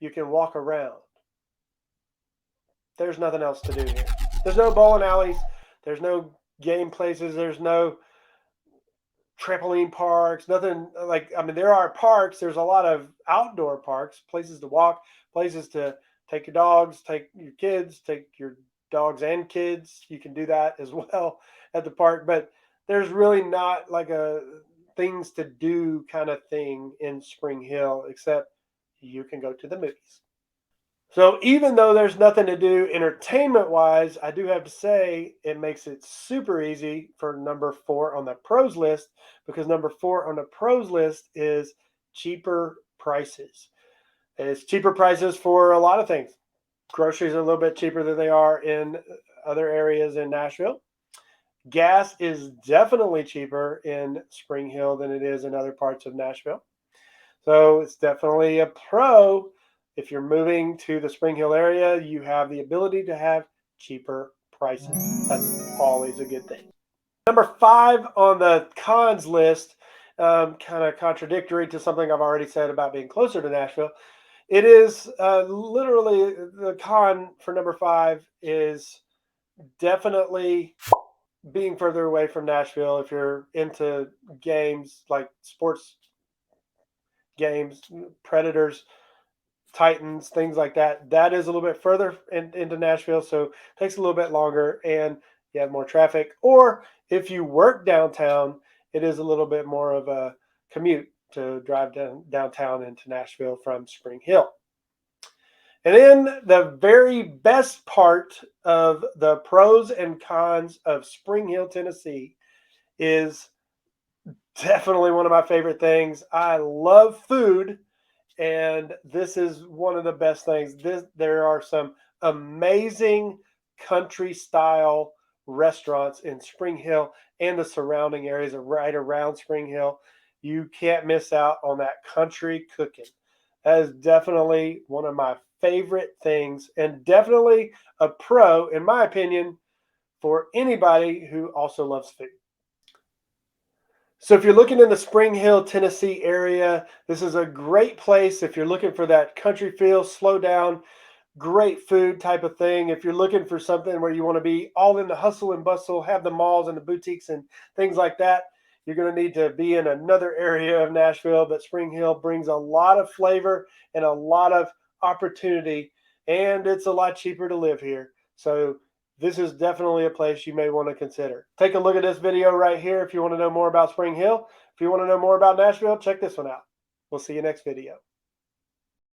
You can walk around. There's nothing else to do here. There's no bowling alleys. There's no game places. There's no trampoline parks. Nothing like, I mean, there are parks. There's a lot of outdoor parks, places to walk, places to take your dogs, take your kids, take your dogs and kids. You can do that as well at the park. But there's really not like a things to do kind of thing in Spring Hill, except you can go to the movies. So even though there's nothing to do entertainment wise, I do have to say it makes it super easy for number 4 on the pros list, because number 4 on the pros list is cheaper prices. It's cheaper prices for a lot of things. Groceries are a little bit cheaper than they are in other areas in Nashville. Gas is definitely cheaper in Spring Hill than it is in other parts of Nashville. So it's definitely a pro. If you're moving to the Spring Hill area, you have the ability to have cheaper prices. That's always a good thing. Number 5 on the cons list, kind of contradictory to something I've already said about being closer to Nashville. It is literally the con for number 5 is definitely being further away from Nashville. If you're into games like sports games, Predators, Titans, things like that. That is a little bit further into Nashville, so it takes a little bit longer and you have more traffic. Or if you work downtown, it is a little bit more of a commute to drive downtown into Nashville from Spring Hill. And then the very best part of the pros and cons of Spring Hill, Tennessee is definitely one of my favorite things. I love food, and this is one of the best things. There are some amazing country style restaurants in Spring Hill and the surrounding areas right around Spring Hill. You can't miss out on that country cooking. That is definitely one of my favorite things, and definitely a pro, in my opinion, for anybody who also loves food. So if you're looking in the Spring Hill, Tennessee area, this is a great place if you're looking for that country feel, slow down, great food type of thing. If you're looking for something where you want to be all in the hustle and bustle, have the malls and the boutiques and things like that, you're going to need to be in another area of Nashville. But Spring Hill brings a lot of flavor and a lot of opportunity, and it's a lot cheaper to live here. So this is definitely a place you may want to consider. Take a look at this video right here if you want to know more about Spring Hill. If you want to know more about Nashville, check this one out. We'll see you next video.